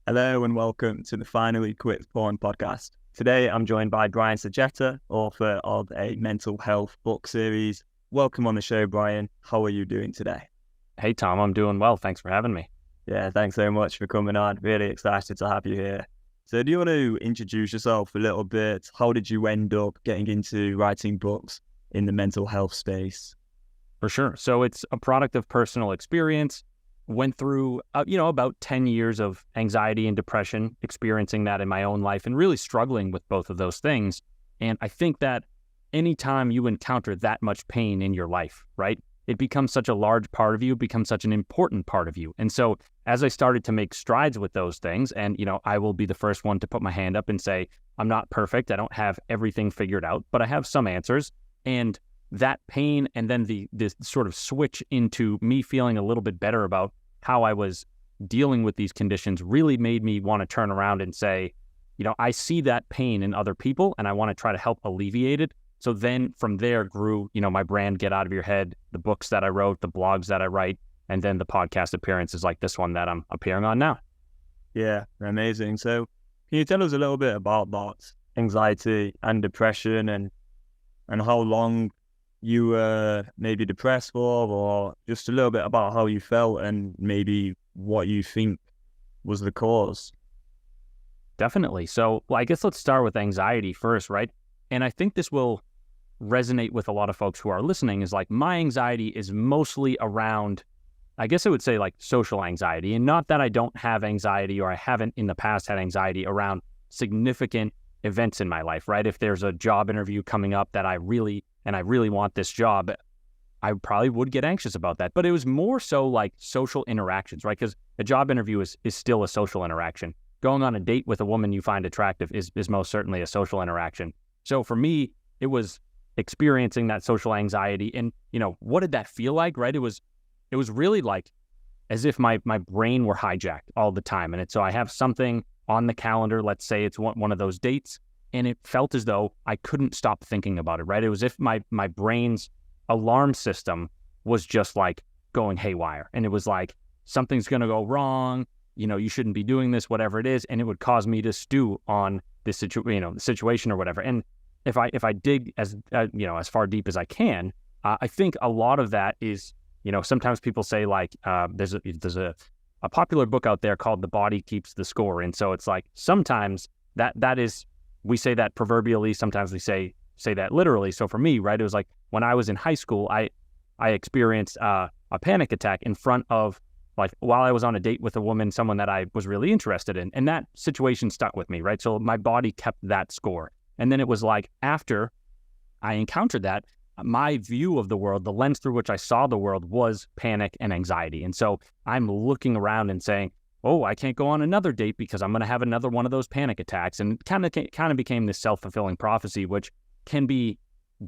Hello and welcome to the Finally Quit Porn podcast. Today I'm joined by Brian Sachetta, author of a mental health book series. Welcome on the show, Brian. How are you doing today? Hey, Tom, I'm doing well. Thanks for having me. Yeah, thanks so much for coming on. Really excited to have you here. So do you want to introduce yourself a little bit? How did you end up getting into writing books in the mental health space? For sure. So it's a product of personal experience. Went through, about 10 years of anxiety and depression, experiencing that in my own life and really struggling with both of those things. And I think that anytime you encounter that much pain in your life, right, it becomes such a large part of you, becomes such an important part of you. And so as I started to make strides with those things, and, I will be the first one to put my hand up and say, I'm not perfect. I don't have everything figured out, but I have some answers. And that pain and then this sort of switch into me feeling a little bit better about how I was dealing with these conditions really made me want to turn around and say, I see that pain in other people and I want to try to help alleviate it. So then from there grew, my brand, Get Out of Your Head, the books that I wrote, the blogs that I write, and then the podcast appearances like this one that I'm appearing on now. Yeah, amazing. So can you tell us a little bit about that anxiety and depression and how long you were maybe depressed for, or just a little bit about how you felt and maybe what you think was the cause? Definitely. So, I guess let's start with anxiety first, right? And I think this will resonate with a lot of folks who are listening is like my anxiety is mostly around, I guess I would say like social anxiety, and not that I don't have anxiety or I haven't in the past had anxiety around significant events in my life, right? If there's a job interview coming up that I really want this job, I probably would get anxious about that. But it was more so like social interactions, right? Because a job interview is still a social interaction. Going on a date with a woman you find attractive is most certainly a social interaction. So for me, it was experiencing that social anxiety. And, what did that feel like, right? It was really like as if my brain were hijacked all the time. And so I have something on the calendar, let's say it's one of those dates, and it felt as though I couldn't stop thinking about it, right? It was as if my brain's alarm system was just like going haywire. And it was like, something's going to go wrong. You shouldn't be doing this, whatever it is. And it would cause me to stew on this the situation or whatever. And if I dig as far deep as I can, I think a lot of that is, sometimes people say like, there's a popular book out there called The Body Keeps the Score. And so it's like, sometimes that is, we say that proverbially, sometimes we say that literally. So for me, right, it was like when I was in high school, I experienced a panic attack in front of, like, while I was on a date with a woman, someone that I was really interested in. And that situation stuck with me, right? So my body kept that score. And then it was like, after I encountered that, my view of the world, the lens through which I saw the world was panic and anxiety. And so I'm looking around and saying, oh, I can't go on another date because I'm going to have another one of those panic attacks. And kind of became this self-fulfilling prophecy, which can be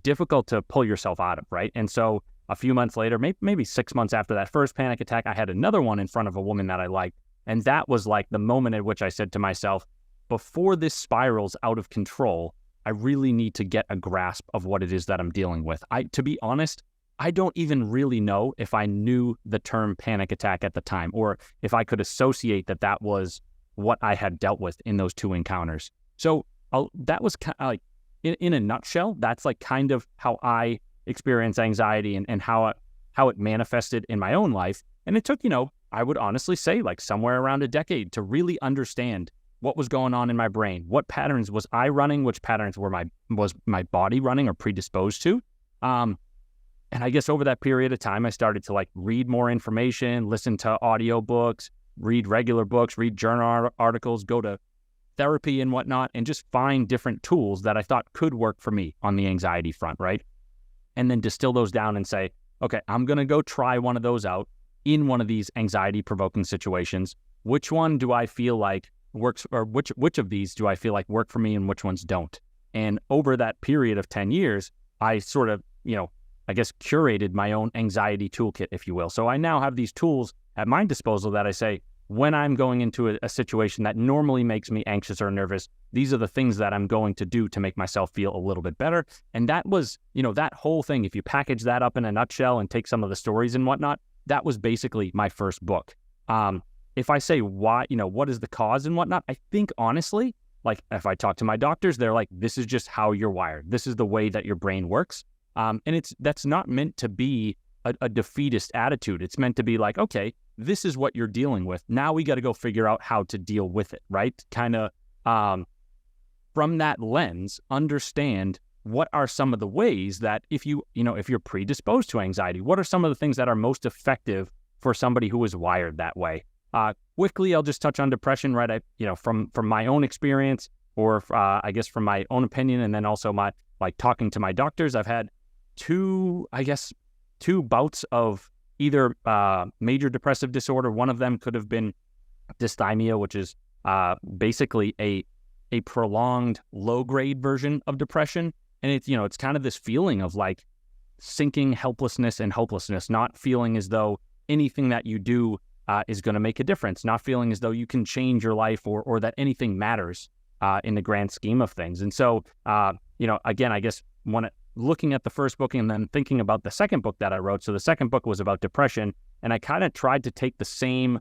difficult to pull yourself out of, right? And so a few months later, maybe 6 months after that first panic attack, I had another one in front of a woman that I liked. And that was like the moment at which I said to myself, before this spirals out of control, I really need to get a grasp of what it is that I'm dealing with. To be honest, I don't even really know if I knew the term panic attack at the time, or if I could associate that was what I had dealt with in those two encounters. So that was kind of like, in a nutshell, that's like kind of how I experienced anxiety and how it manifested in my own life. And it took, I would honestly say like somewhere around a decade to really understand what was going on in my brain. What patterns was I running? Which patterns was my body running or predisposed to? And I guess over that period of time, I started to like read more information, listen to audiobooks, read regular books, read journal articles, go to therapy and whatnot, and just find different tools that I thought could work for me on the anxiety front, right? And then distill those down and say, okay, I'm going to go try one of those out in one of these anxiety-provoking situations. Which one do I feel like works, or which of these do I feel like work for me and which ones don't? And over that period of 10 years, I sort of, I guess curated my own anxiety toolkit, if you will. So I now have these tools at my disposal that I say, when I'm going into a situation that normally makes me anxious or nervous, these are the things that I'm going to do to make myself feel a little bit better. And that was, that whole thing, if you package that up in a nutshell and take some of the stories and whatnot, that was basically my first book. if I say why, what is the cause and whatnot, I think honestly, like if I talk to my doctors, they're like, this is just how you're wired. This is the way that your brain works. And that's not meant to be a defeatist attitude. It's meant to be like, okay, this is what you're dealing with. Now we got to go figure out how to deal with it, right? Kind of from that lens, understand what are some of the ways that if you're predisposed to anxiety, what are some of the things that are most effective for somebody who is wired that way? Quickly, I'll just touch on depression, right? From my own experience, or I guess from my own opinion, and then also my talking to my doctors, I've had two bouts of either major depressive disorder. One of them could have been dysthymia, which is basically a prolonged low-grade version of depression. And it's kind of this feeling of like sinking helplessness and hopelessness, not feeling as though anything that you do is going to make a difference, not feeling as though you can change your life or that anything matters in the grand scheme of things. And so, again, I guess looking at the first book and then thinking about the second book that I wrote. So the second book was about depression, and I kind of tried to take the same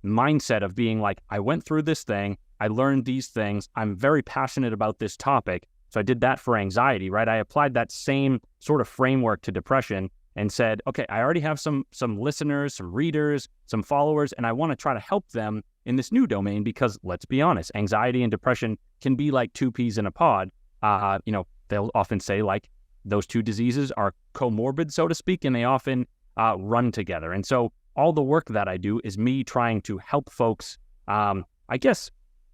mindset of being like, I went through this thing, I learned these things, I'm very passionate about this topic. So I did that for anxiety, right? I applied that same sort of framework to depression and said, okay, I already have some listeners, some readers, some followers, and I want to try to help them in this new domain because, let's be honest, anxiety and depression can be like two peas in a pod. They'll often say like those two diseases are comorbid, so to speak, and they often run together. And so all the work that I do is me trying to help folks, I guess,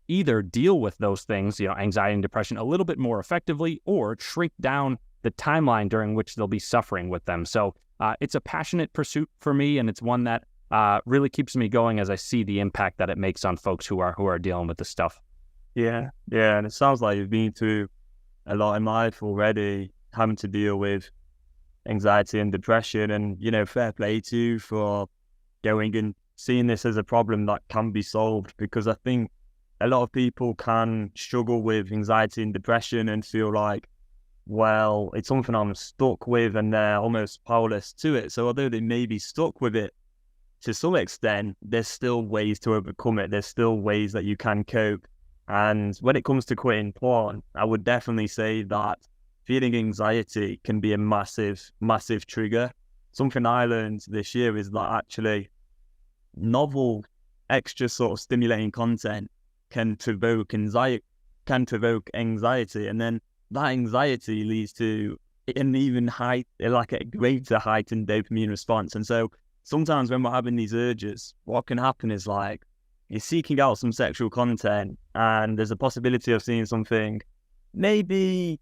either deal with those things, anxiety and depression, a little bit more effectively, or shrink down the timeline during which they'll be suffering with them. So it's a passionate pursuit for me, and it's one that really keeps me going as I see the impact that it makes on folks who are dealing with this stuff. Yeah, and it sounds like you've been through a lot in life already, having to deal with anxiety and depression, and fair play to you for going and seeing this as a problem that can be solved, because I think a lot of people can struggle with anxiety and depression and feel like, well, it's something I'm stuck with, and they're almost powerless to it. So although they may be stuck with it to some extent, there's still ways to overcome it. There's still ways that you can cope. And when it comes to quitting porn, I would definitely say that feeling anxiety can be a massive, massive trigger. Something I learned this year is that actually novel, extra sort of stimulating content can provoke anxiety, and then that anxiety leads to an even like a greater heightened dopamine response. And so sometimes when we're having these urges, what can happen is like you're seeking out some sexual content, and there's a possibility of seeing something maybe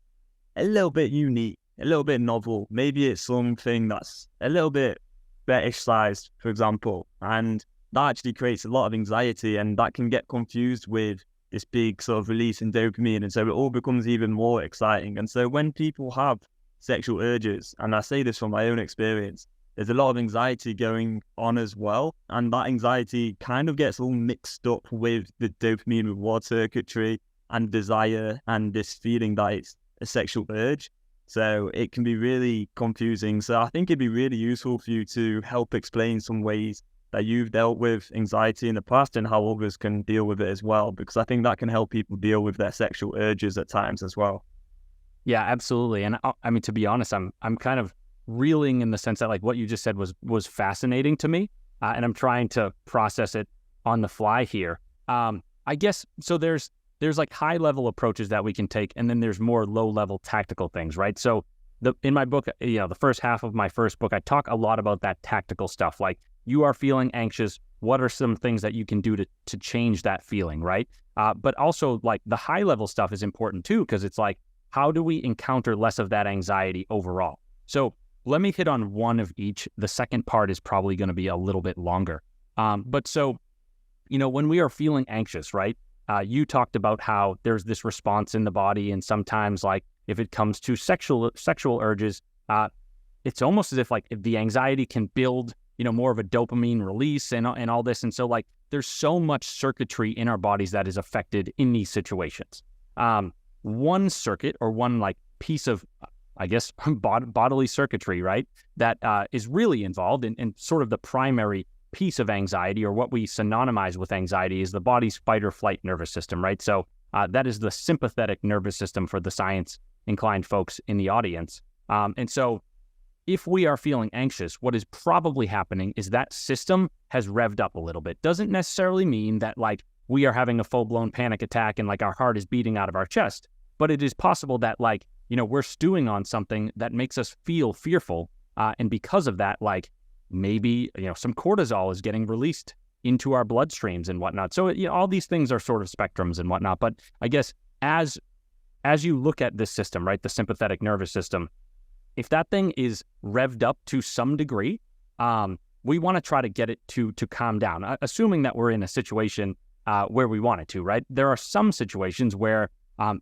a little bit unique, a little bit novel. Maybe it's something that's a little bit fetish-sized, for example, and that actually creates a lot of anxiety, and that can get confused with this big sort of release in dopamine, and so it all becomes even more exciting. And so when people have sexual urges, and I say this from my own experience, there's a lot of anxiety going on as well, and that anxiety kind of gets all mixed up with the dopamine reward circuitry and desire and this feeling that it's a sexual urge. So it can be really confusing. So I think it'd be really useful for you to help explain some ways that you've dealt with anxiety in the past and how others can deal with it as well, because I think that can help people deal with their sexual urges at times as well. Yeah, absolutely. And I mean, to be honest, I'm kind of reeling in the sense that like what you just said was fascinating to me, and I'm trying to process it on the fly here. I guess so. There's like high level approaches that we can take, and then there's more low level tactical things, right? So in my book, the first half of my first book, I talk a lot about that tactical stuff, like you are feeling anxious. What are some things that you can do to change that feeling, right? But also like the high level stuff is important too, because it's like, how do we encounter less of that anxiety overall? So let me hit on one of each. The second part is probably going to be a little bit longer. But so, when we are feeling anxious, right? You talked about how there's this response in the body, and sometimes like if it comes to sexual urges, it's almost as if like the anxiety can build more of a dopamine release and all this. And so like there's so much circuitry in our bodies that is affected in these situations. One circuit or one like piece of, I guess, bodily circuitry, right, that is really involved in sort of the primary piece of anxiety, or what we synonymize with anxiety, is the body's fight or flight nervous system, right? So that is the sympathetic nervous system for the science-inclined folks in the audience. And so if we are feeling anxious, what is probably happening is that system has revved up a little bit. Doesn't necessarily mean that like we are having a full-blown panic attack and like our heart is beating out of our chest, but it is possible that like, we're stewing on something that makes us feel fearful. And because of that, like maybe, some cortisol is getting released into our bloodstreams and whatnot. So, all these things are sort of spectrums and whatnot. But I guess as you look at this system, right, the sympathetic nervous system, if that thing is revved up to some degree, we want to try to get it to calm down, assuming that we're in a situation where we want it to, right? There are some situations where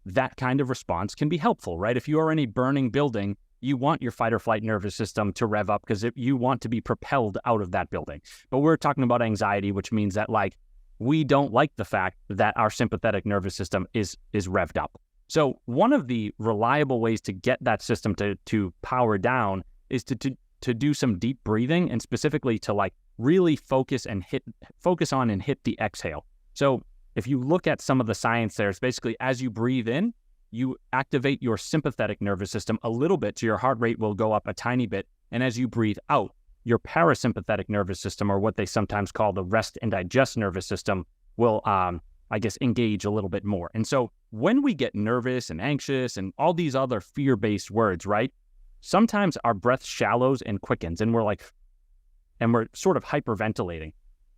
that kind of response can be helpful, right? If you are in a burning building, you want your fight or flight nervous system to rev up because you want to be propelled out of that building. But we're talking about anxiety, which means that like we don't like the fact that our sympathetic nervous system is revved up. So one of the reliable ways to get that system to power down is to do some deep breathing, and specifically to like really focus on and hit the exhale. So if you look at some of the science there, it's basically as you breathe in, you activate your sympathetic nervous system a little bit, so your heart rate will go up a tiny bit. And as you breathe out, your parasympathetic nervous system, or what they sometimes call the rest and digest nervous system, will, engage a little bit more. And so when we get nervous and anxious and all these other fear-based words, right, sometimes our breath shallows and quickens, and we're sort of hyperventilating.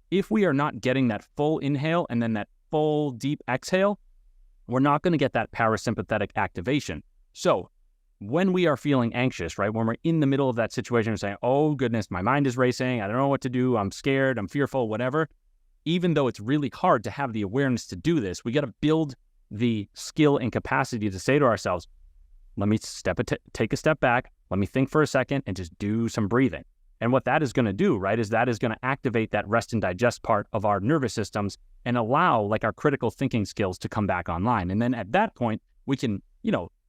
If we are not getting that full inhale and then that full deep exhale, we're not going to get that parasympathetic activation. So when we are feeling anxious, right, when we're in the middle of that situation and saying, oh goodness, my mind is racing, I don't know what to do, I'm scared, I'm fearful, whatever, even though it's really hard to have the awareness to do this, we got to build the skill and capacity to say to ourselves, let me take a step back, let me think for a second, and just do some breathing. And what that is going to do, right, is that is going to activate that rest and digest part of our nervous systems and allow like our critical thinking skills to come back online. And then at that point, we can,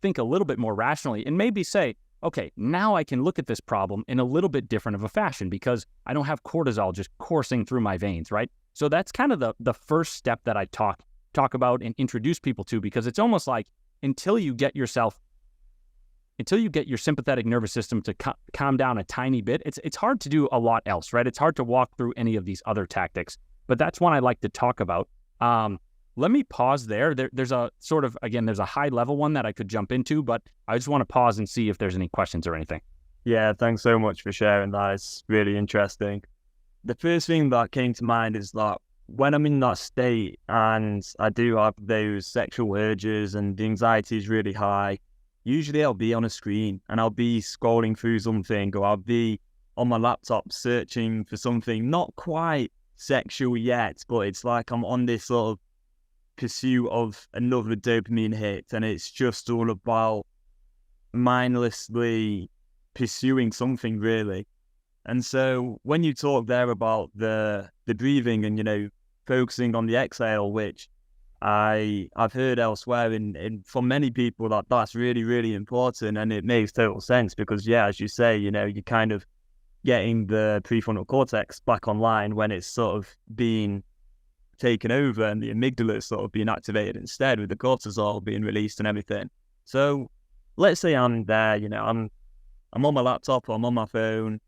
think a little bit more rationally and maybe say, okay, now I can look at this problem in a little bit different of a fashion because I don't have cortisol just coursing through my veins, right? So that's kind of the first step that I talk about and introduce people to, because it's almost like until you get your sympathetic nervous system to calm down a tiny bit, it's hard to do a lot else, right? It's hard to walk through any of these other tactics, but that's one I like to talk about. Let me pause there. There's a sort of, again, there's a high level one that I could jump into, but I just want to pause and see if there's any questions or anything. Yeah, thanks so much for sharing that. It's really interesting. The first thing that came to mind is that when I'm in that state and I do have those sexual urges and the anxiety is really high, usually I'll be on a screen and I'll be scrolling through something, or I'll be on my laptop searching for something not quite sexual yet, but it's like I'm on this sort of pursuit of another dopamine hit, and it's just all about mindlessly pursuing something, really. And so when you talk there about the breathing and, focusing on the exhale, which I've heard elsewhere in from many people that's really, really important, and it makes total sense because, yeah, as you say, you're kind of getting the prefrontal cortex back online when it's sort of being taken over and the amygdala is sort of being activated instead, with the cortisol being released and everything. So let's say I'm there, I'm on my laptop or I'm on my phone.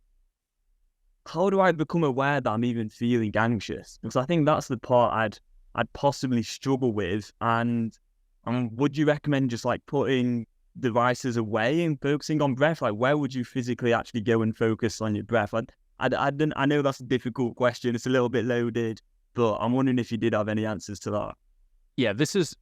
How do I become aware that I'm even feeling anxious? Because I think that's the part I'd possibly struggle with. And would you recommend just like putting devices away and focusing on breath? Like, where would you physically actually go and focus on your breath? I know that's a difficult question. It's a little bit loaded, but I'm wondering if you did have any answers to that. Yeah, this is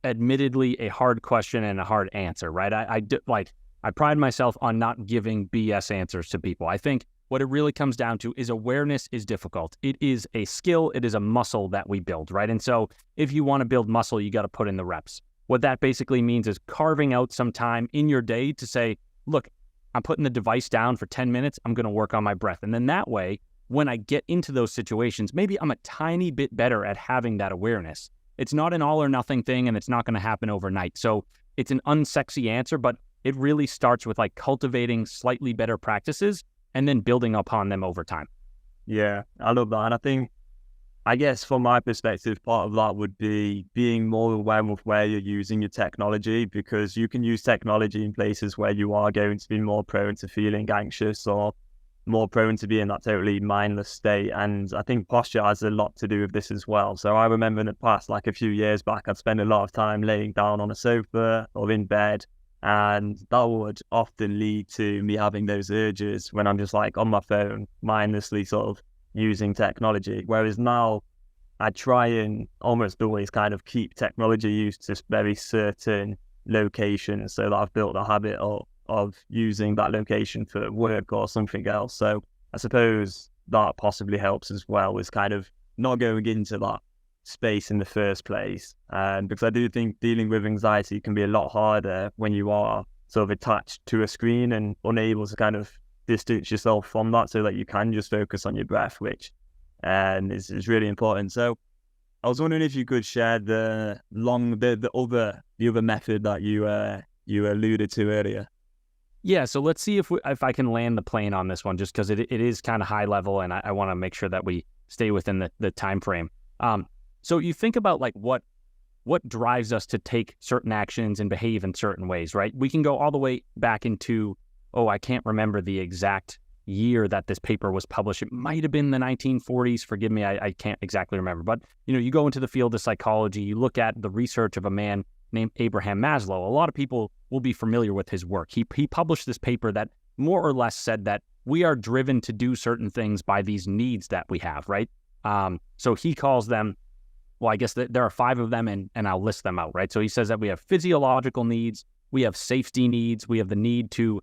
admittedly a hard question and a hard answer, right? I pride myself on not giving BS answers to people. I think what it really comes down to is awareness is difficult. It is a skill. It is a muscle that we build, right? And so if you want to build muscle, you got to put in the reps. What that basically means is carving out some time in your day to say, look, I'm putting the device down for 10 minutes. I'm going to work on my breath. And then that way, when I get into those situations, maybe I'm a tiny bit better at having that awareness. It's not an all or nothing thing, and it's not going to happen overnight. So it's an unsexy answer, but it really starts with like cultivating slightly better practices and then building upon them over time. Yeah, I love that. And I think, I guess from my perspective, part of that would be being more aware of where you're using your technology, because you can use technology in places where you are going to be more prone to feeling anxious or more prone to be in that totally mindless state. And I think posture has a lot to do with this as well. So I remember in the past, like a few years back, I'd spend a lot of time laying down on a sofa or in bed. And that would often lead to me having those urges when I'm just like on my phone, mindlessly sort of using technology. Whereas now I try and almost always kind of keep technology use to very certain locations, so that I've built a habit of using that location for work or something else. So I suppose that possibly helps as well, is kind of not going into that space in the first place. Because I do think dealing with anxiety can be a lot harder when you are sort of attached to a screen and unable to kind of distance yourself from that, so that you can just focus on your breath, which is really important. So I was wondering if you could share the other method that you alluded to earlier. Yeah, so let's see if I can land the plane on this one, just because it is kind of high level, and I want to make sure that we stay within the time frame. So you think about like what drives us to take certain actions and behave in certain ways, right? We can go all the way back into, I can't remember the exact year that this paper was published. It might have been the 1940s. Forgive me, I can't exactly remember. But you go into the field of psychology, you look at the research of a man named Abraham Maslow. A lot of people will be familiar with his work. He published this paper that more or less said that we are driven to do certain things by these needs that we have, right? So he calls them, well, I guess there are 5 of them, and I'll list them out, right? So he says that we have physiological needs, we have safety needs, we have the need to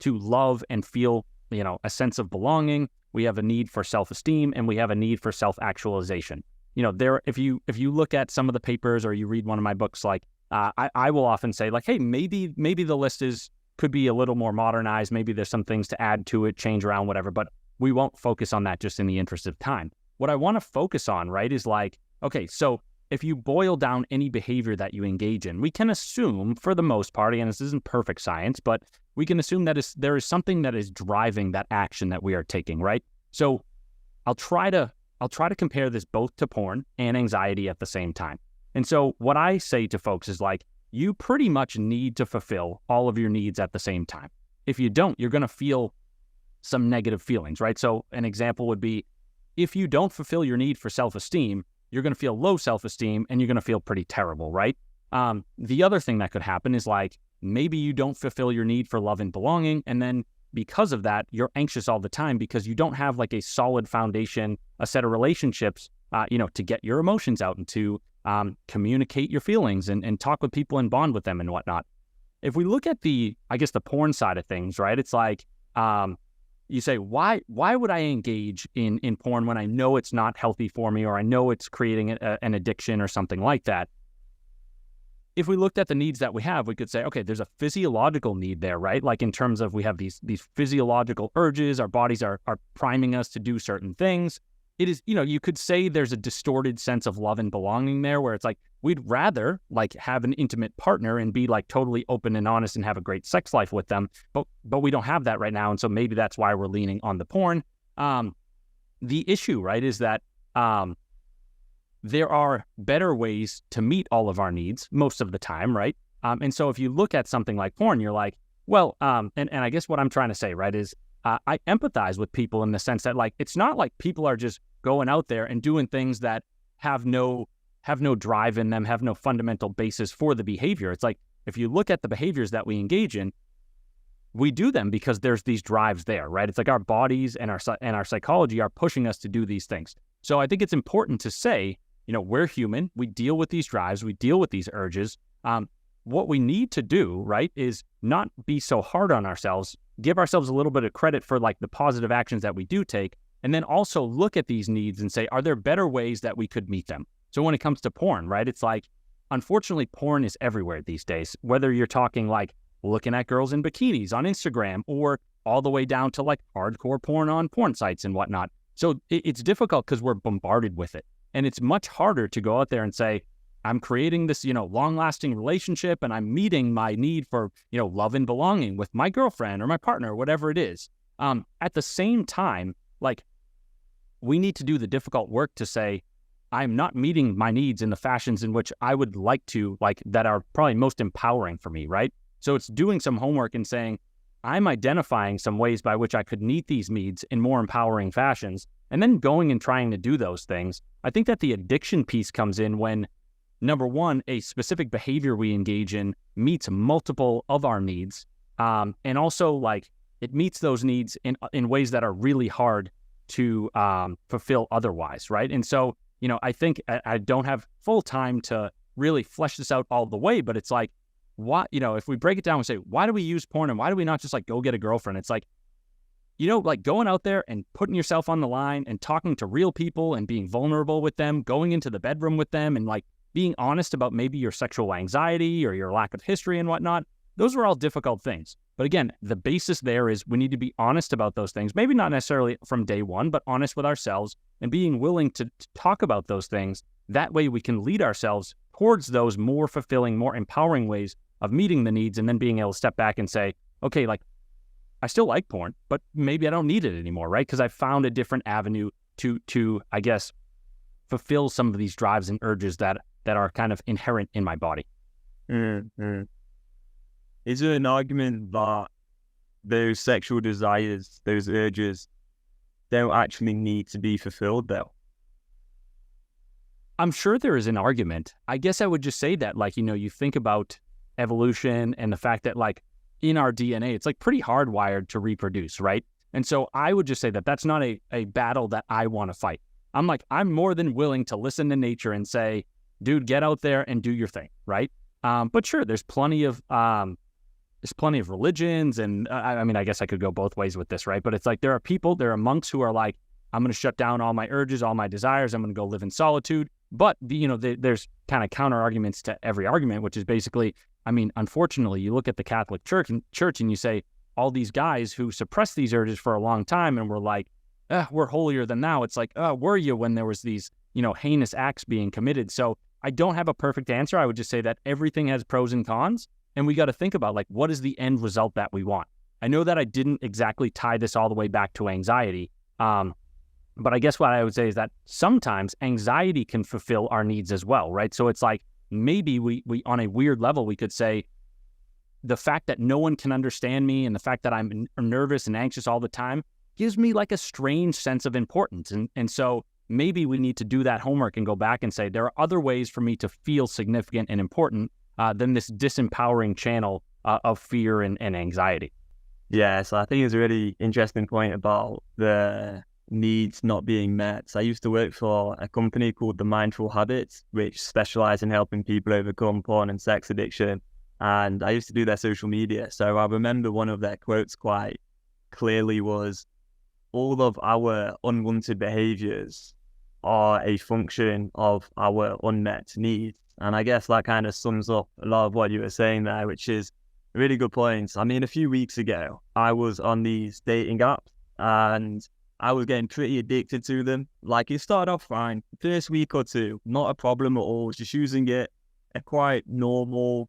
love and feel, a sense of belonging, we have a need for self-esteem, and we have a need for self-actualization. If you look at some of the papers, or you read one of my books, like I will often say, like, hey, maybe the list could be a little more modernized. Maybe there's some things to add to it, change around, whatever. But we won't focus on that just in the interest of time. What I want to focus on, right, is like, okay, so if you boil down any behavior that you engage in, we can assume, for the most part, and this isn't perfect science, but we can assume that there is something that is driving that action that we are taking, right? So I'll try to compare this both to porn and anxiety at the same time. And so what I say to folks is like, you pretty much need to fulfill all of your needs at the same time. If you don't, you're going to feel some negative feelings, right? So an example would be, if you don't fulfill your need for self-esteem, you're going to feel low self-esteem, and you're going to feel pretty terrible, right? The other thing that could happen is like, maybe you don't fulfill your need for love and belonging, and then because of that, you're anxious all the time because you don't have like a solid foundation, a set of relationships, to get your emotions out and to communicate your feelings and talk with people and bond with them and whatnot. If we look at the porn side of things, right? It's like, you say, why would I engage in porn when I know it's not healthy for me, or I know it's creating an addiction or something like that? If we looked at the needs that we have, we could say, okay, there's a physiological need there, right? Like in terms of, we have these physiological urges, our bodies are priming us to do certain things. It is, you could say there's a distorted sense of love and belonging there, where it's like, we'd rather like have an intimate partner and be like totally open and honest and have a great sex life with them, but we don't have that right now, and so maybe that's why we're leaning on the porn. The issue, right, is that there are better ways to meet all of our needs most of the time, right? And so if you look at something like porn, you're like, well, and I guess what I'm trying to say, right, is I empathize with people in the sense that, like, it's not like people are just going out there and doing things that have no drive in them, have no fundamental basis for the behavior. It's like, if you look at the behaviors that we engage in, we do them because there's these drives there, right? It's like our bodies and our psychology are pushing us to do these things. So I think it's important to say, we're human. We deal with these drives. We deal with these urges. What we need to do, right, is not be so hard on ourselves, give ourselves a little bit of credit for like the positive actions that we do take, and then also look at these needs and say, are there better ways that we could meet them? So when it comes to porn, right, it's like, unfortunately, porn is everywhere these days, whether you're talking like looking at girls in bikinis on Instagram, or all the way down to like hardcore porn on porn sites and whatnot. So it's difficult because we're bombarded with it. And it's much harder to go out there and say, I'm creating this, long-lasting relationship, and I'm meeting my need for, love and belonging with my girlfriend or my partner, or whatever it is. At the same time, like, we need to do the difficult work to say, I'm not meeting my needs in the fashions in which I would like to, like that are probably most empowering for me, right? So it's doing some homework and saying, I'm identifying some ways by which I could meet these needs in more empowering fashions, and then going and trying to do those things. I think that the addiction piece comes in when, number one, a specific behavior we engage in meets multiple of our needs, and also like it meets those needs in ways that are really hard to fulfill otherwise, right? And so, I think I don't have full time to really flesh this out all the way, but it's like, what, if we break it down and say, why do we use porn and why do we not just like go get a girlfriend? It's like, like going out there and putting yourself on the line and talking to real people and being vulnerable with them, going into the bedroom with them and like being honest about maybe your sexual anxiety or your lack of history and whatnot. Those are all difficult things. But again, the basis there is we need to be honest about those things, maybe not necessarily from day one, but honest with ourselves and being willing to talk about those things. That way we can lead ourselves towards those more fulfilling, more empowering ways of meeting the needs, and then being able to step back and say, okay, like I still like porn, but maybe I don't need it anymore, right? Because I found a different avenue to, I guess, fulfill some of these drives and urges that are kind of inherent in my body. Mm-hmm. Is there an argument that those sexual desires, those urges, don't actually need to be fulfilled though? I'm sure there is an argument. I guess I would just say that, like, you think about evolution and the fact that, like, in our DNA, it's like pretty hardwired to reproduce, right? And so I would just say that that's not a battle that I want to fight. I'm more than willing to listen to nature and say, dude, get out there and do your thing, right? But sure, there's plenty of religions, and I guess I could go both ways with this, right? But it's like there are monks who are like, I'm going to shut down all my urges, all my desires. I'm going to go live in solitude. But there's kind of counter arguments to every argument, which is basically, unfortunately, you look at the Catholic Church and you say all these guys who suppressed these urges for a long time and were like, we're holier than thou. It's like, were you when there was these heinous acts being committed? So I don't have a perfect answer. I would just say that everything has pros and cons. And we got to think about, like, what is the end result that we want? I know that I didn't exactly tie this all the way back to anxiety. But I guess what I would say is that sometimes anxiety can fulfill our needs as well, right? So it's like maybe we on a weird level, we could say the fact that no one can understand me and the fact that I'm nervous and anxious all the time gives me like a strange sense of importance. And so maybe we need to do that homework and go back and say there are other ways for me to feel significant and important than this disempowering channel of fear and anxiety. Yeah, so I think it's a really interesting point about the needs not being met. So I used to work for a company called The Mindful Habits, which specialize in helping people overcome porn and sex addiction. And I used to do their social media. So I remember one of their quotes quite clearly was, all of our unwanted behaviors are a function of our unmet needs. And I guess that kind of sums up a lot of what you were saying there, which is a really good point. A few weeks ago, I was on these dating apps and I was getting pretty addicted to them. Like, it started off fine. First week or two, not a problem at all. Just using it at quite normal,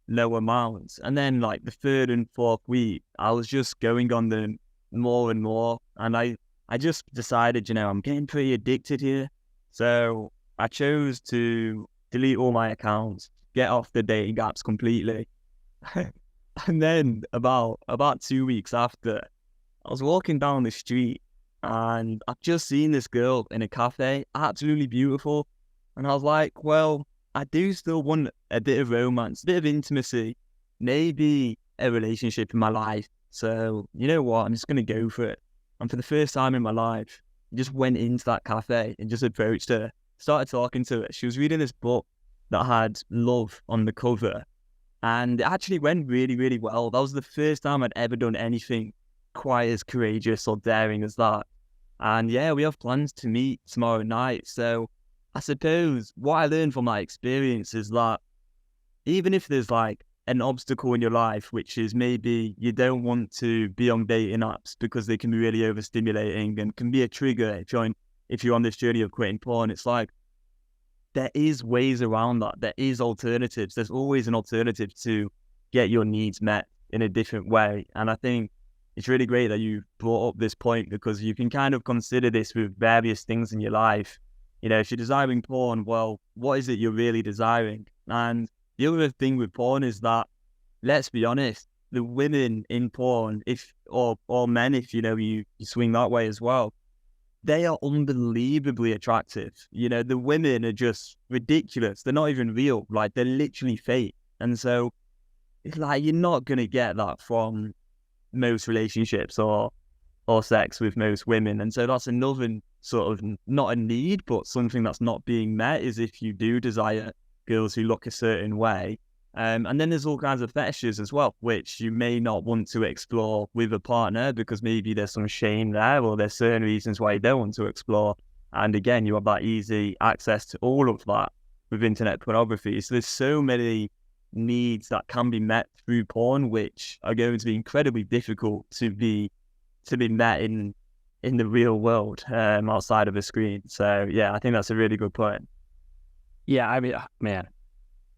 low amounts. And then, like, the third and fourth week, I was just going on them more and more. And I just decided, I'm getting pretty addicted here. So I chose to delete all my accounts, get off the dating apps completely. And then about 2 weeks after, I was walking down the street and I've just seen this girl in a cafe, absolutely beautiful. And I was like, well, I do still want a bit of romance, a bit of intimacy, maybe a relationship in my life. So you know what? I'm just going to go for it. And for the first time in my life, I just went into that cafe and just approached her, started talking to her. She was reading this book that had love on the cover. And it actually went really, really well. That was the first time I'd ever done anything quite as courageous or daring as that. And yeah, we have plans to meet tomorrow night. So I suppose what I learned from my experience is that even if there's like an obstacle in your life, which is maybe you don't want to be on dating apps because they can be really overstimulating and can be a trigger if you're on this journey of quitting porn, it's like there is ways around that. There is alternatives. There's always an alternative to get your needs met in a different way. And I think it's really great that you brought up this point, because you can kind of consider this with various things in your life. You know, if you're desiring porn, well, what is it you're really desiring? And the other thing with porn is that, let's be honest, the women in porn, or men, if you swing that way as well, they are unbelievably attractive. You know, the women are just ridiculous. They're not even real. Like, they're literally fake. And so it's like, you're not going to get that from most relationships or sex with most women. And so that's another sort of, not a need, but something that's not being met, is if you do desire girls who look a certain way. And then there's all kinds of fetishes as well, which you may not want to explore with a partner, because maybe there's some shame there, or there's certain reasons why you don't want to explore. And again, you have that easy access to all of that with internet pornography. So there's so many needs that can be met through porn, which are going to be incredibly difficult to be met in the real world, outside of a screen. So yeah, I think that's a really good point. Yeah, I mean, man,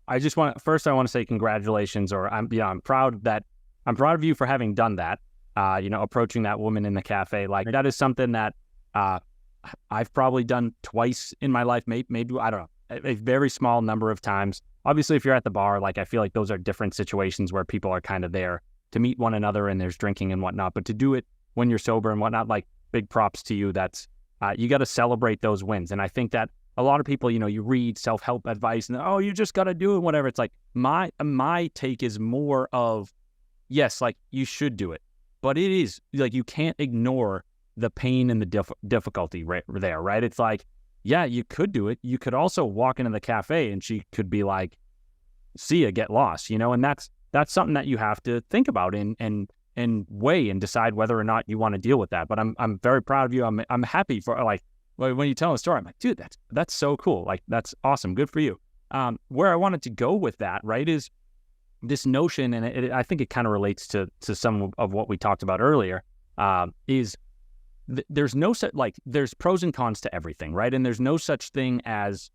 I want to say congratulations, or I'm proud of you for having done that. Approaching that woman in the cafe, like, that is something that I've probably done twice in my life, maybe I don't know, a very small number of times. Obviously, if you're at the bar, like, I feel like those are different situations where people are kind of there to meet one another and there's drinking and whatnot. But to do it when you're sober and whatnot, like, big props to you. That's you got to celebrate those wins. And I think that a lot of people, you read self-help advice and, oh, you just got to do it, whatever. It's like, my take is more of, yes, like, you should do it, but it is like, you can't ignore the pain and the difficulty right there, right? It's like, yeah, you could do it. You could also walk into the cafe and she could be like, see ya, get lost, and that's something that you have to think about and weigh and decide whether or not you want to deal with that. But I'm very proud of you. I'm happy for, like, when you tell a story, I'm like, dude, that's so cool. Like, that's awesome. Good for you. Where I wanted to go with that, right, is this notion, and I think it kind of relates to some of what we talked about earlier, is there's no such, like, there's pros and cons to everything, right? And there's no such thing as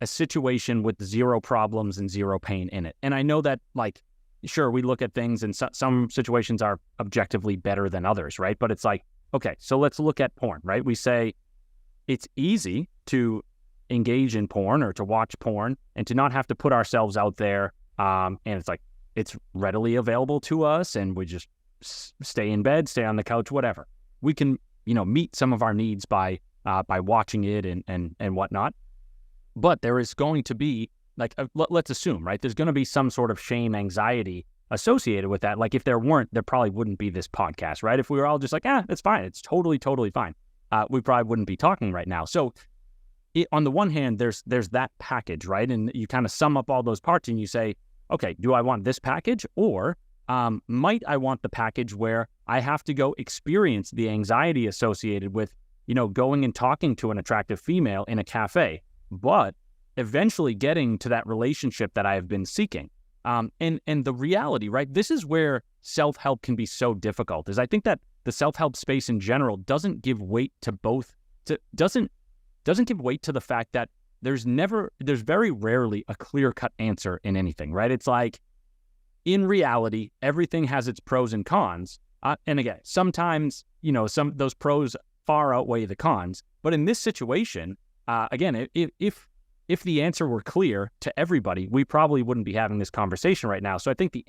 a situation with zero problems and zero pain in it. And I know that, like, sure, we look at things and some situations are objectively better than others, right? But it's like, okay, so let's look at porn, right? We say it's easy to engage in porn or to watch porn and to not have to put ourselves out there. And it's like, it's readily available to us and we just stay in bed, stay on the couch, whatever. We can, meet some of our needs by watching it and whatnot. But there is going to be, like, let's assume, right, there's going to be some sort of shame, anxiety associated with that. Like, if there weren't, there probably wouldn't be this podcast, right? If we were all just like, it's fine, it's totally fine, we probably wouldn't be talking right now. So on the one hand, there's that package, right? And you kind of sum up all those parts and you say, okay, do I want this package, or might I want the package where I have to go experience the anxiety associated with, going and talking to an attractive female in a cafe, but eventually getting to that relationship that I have been seeking. And the reality, right? This is where self-help can be so difficult, is I think that the self-help space in general doesn't give weight to doesn't give weight to the fact that there's very rarely a clear-cut answer in anything, right? It's like, in reality, everything has its pros and cons. And again, sometimes, those pros far outweigh the cons. But in this situation, again, if the answer were clear to everybody, we probably wouldn't be having this conversation right now. So I think the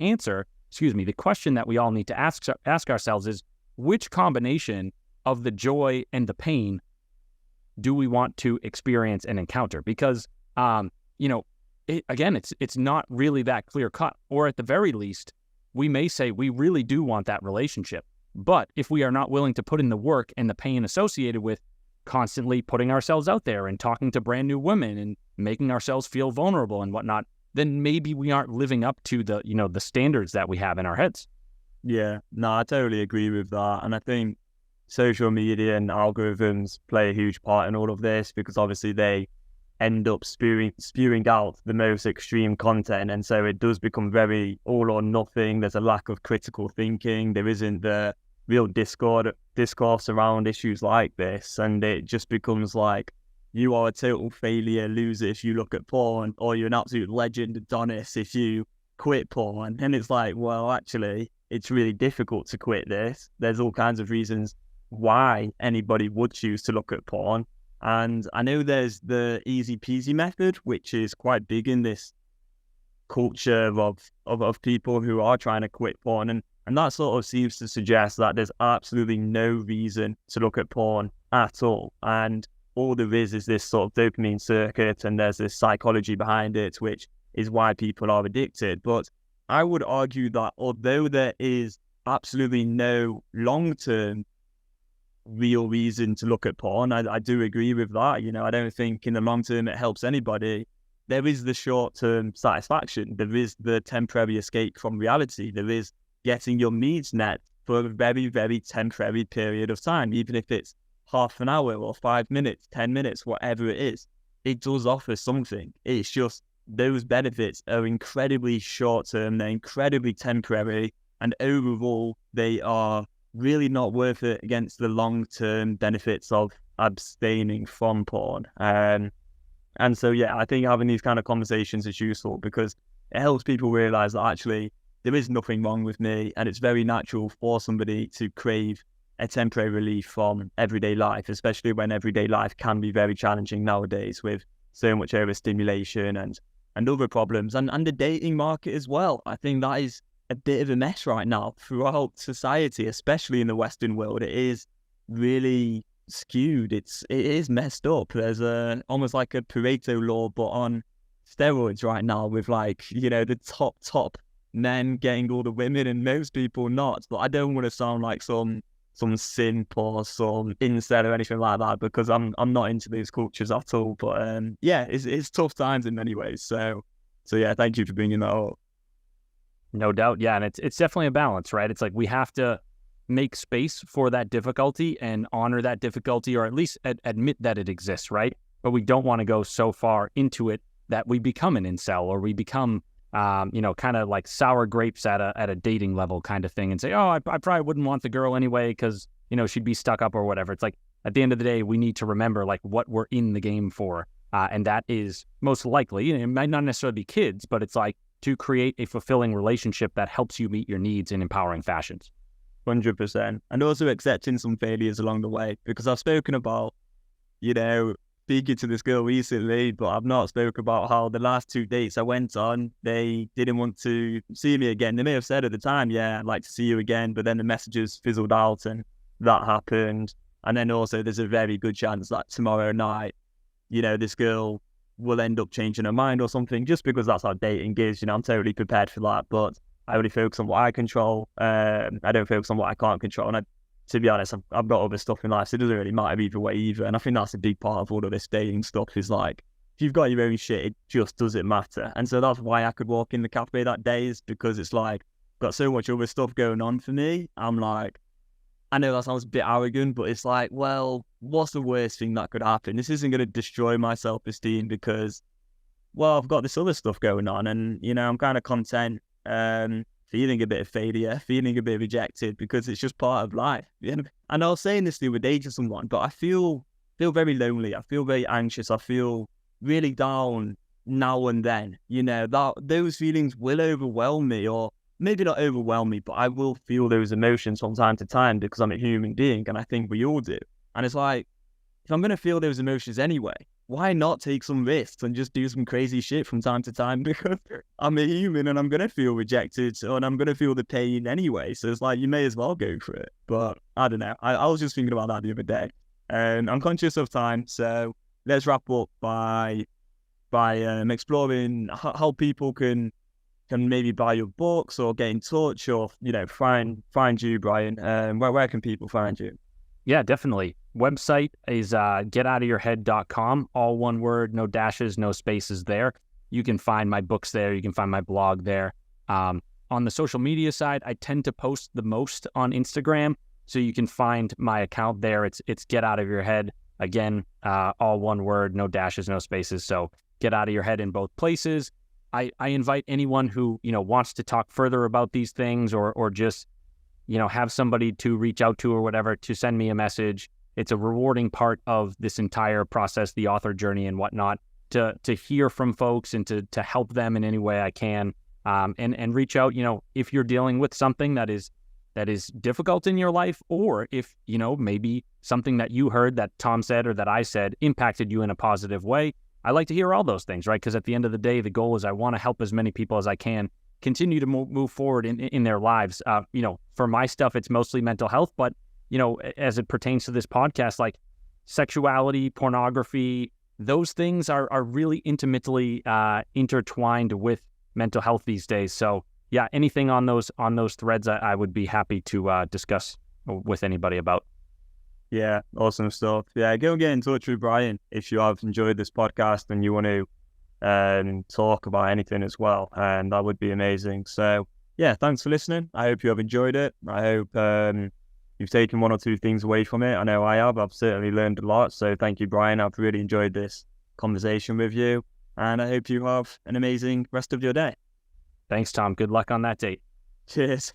question that we all need to ask ourselves is, which combination of the joy and the pain do we want to experience and encounter? Because, it's not really that clear cut. Or at the very least, we may say we really do want that relationship. But if we are not willing to put in the work and the pain associated with constantly putting ourselves out there and talking to brand new women and making ourselves feel vulnerable and whatnot, then maybe we aren't living up to the standards that we have in our heads. Yeah, no, I totally agree with that. And I think social media and algorithms play a huge part in all of this, because obviously they end up spewing out the most extreme content. And so it does become very all or nothing. There's a lack of critical thinking. There isn't the real discourse around issues like this. And it just becomes like, you are a total failure, loser if you look at porn, or you're an absolute legend, Adonis, if you quit porn. And it's like, well, actually, it's really difficult to quit this. There's all kinds of reasons why anybody would choose to look at porn. And I know there's the easy peasy method, which is quite big in this culture of people who are trying to quit porn. And that sort of seems to suggest that there's absolutely no reason to look at porn at all. And all there is this sort of dopamine circuit, and there's this psychology behind it, which is why people are addicted. But I would argue that although there is absolutely no long-term real reason to look at porn, I do agree with that. You know, I don't think in the long term it helps anybody. There is the short-term satisfaction. There is the temporary escape from reality. There is getting your needs met for a very, very temporary period of time, even if it's half an hour or 5 minutes, 10 minutes, whatever it is. It does offer something. It's just those benefits are incredibly short-term. They're incredibly temporary. And overall, they are really not worth it against the long-term benefits of abstaining from porn. And so, yeah, I think having these kind of conversations is useful because it helps people realize that actually there is nothing wrong with me, and it's very natural for somebody to crave a temporary relief from everyday life, especially when everyday life can be very challenging nowadays with so much overstimulation and other problems, and the dating market as well. I think that is a bit of a mess right now throughout society, especially in the Western world. It is really skewed. It is messed up. There's almost like a Pareto law, but on steroids right now, with like, you know, the top men getting all the women and most people not. But I don't want to sound like some simp or some incel or anything like that, because I'm not into these cultures at all. But yeah, it's tough times in many ways. So yeah, thank you for bringing that up. No doubt. Yeah. And it's definitely a balance, right? It's like we have to make space for that difficulty and honor that difficulty, or at least admit that it exists, right? But we don't want to go so far into it that we become an incel, or we become, kind of like sour grapes at a dating level kind of thing, and say, oh, I probably wouldn't want the girl anyway because, you know, she'd be stuck up or whatever. It's like, at the end of the day, we need to remember like what we're in the game for. And that is most likely, it might not necessarily be kids, but it's like to create a fulfilling relationship that helps you meet your needs in empowering fashions. 100%. And also accepting some failures along the way, because I've spoken about, you know, speaking to this girl recently, but I've not spoken about how the last 2 dates I went on, they didn't want to see me again. They may have said at the time, yeah, I'd like to see you again, but then the messages fizzled out and that happened. And then also there's a very good chance that tomorrow night, you know, this girl will end up changing her mind or something, just because that's how dating is. You know, I'm totally prepared for that, but I only focus on what I control. I don't focus on what I can't control. And to be honest, I've got other stuff in life, so it doesn't really matter either way either. And I think that's a big part of all of this dating stuff, is like, if you've got your own shit, it just doesn't matter. And so that's why I could walk in the cafe that day, is because it's like, got so much other stuff going on for me. I'm like, I know that sounds a bit arrogant, but it's like, well, what's the worst thing that could happen? This isn't going to destroy my self-esteem because, well, I've got this other stuff going on, and, you know, I'm kind of content, feeling a bit of failure, feeling a bit rejected, because it's just part of life. You know? And I was saying this the other day to someone, but I feel very lonely. I feel very anxious. I feel really down now and then. You know, that those feelings will overwhelm me, or maybe not overwhelm me, but I will feel those emotions from time to time because I'm a human being, and I think we all do. And it's like, if I'm going to feel those emotions anyway, why not take some risks and just do some crazy shit from time to time? Because I'm a human and I'm going to feel rejected, and I'm going to feel the pain anyway. So it's like, you may as well go for it. But I don't know. I was just thinking about that the other day. And I'm conscious of time. So let's wrap up by exploring how people can maybe buy your books or get in touch, or, you know, find you, Brian. Where can people find you? Yeah, definitely. Website is getoutofyourhead.com, all one word, no dashes, no spaces there. You can find my books there. You can find my blog there. On the social media side, I tend to post the most on Instagram, so you can find my account there. It's Get Out of Your Head. Again, all one word, no dashes, no spaces. So Get Out of Your Head in both places. I invite anyone who, you know, wants to talk further about these things, or just, you know, have somebody to reach out to or whatever, to send me a message. It's a rewarding part of this entire process, the author journey and whatnot, to hear from folks and to help them in any way I can. and reach out, if you're dealing with something that is difficult in your life, or if, maybe something that you heard that Tom said or that I said impacted you in a positive way. I like to hear all those things, right? Because at the end of the day, the goal is I want to help as many people as I can continue to move forward in their lives. For my stuff, it's mostly mental health, but, as it pertains to this podcast, like sexuality, pornography, those things are really intimately intertwined with mental health these days. So yeah, anything on those threads, I would be happy to discuss with anybody about. Yeah, awesome stuff. Yeah, go get in touch with Brian if you have enjoyed this podcast and you want to talk about anything as well, and that would be amazing. So yeah, thanks for listening. I hope you have enjoyed it. I hope you've taken one or two things away from it. I know I have. I've certainly learned a lot. So thank you, Brian. I've really enjoyed this conversation with you, and I hope you have an amazing rest of your day. Thanks, Tom. Good luck on that date. Cheers.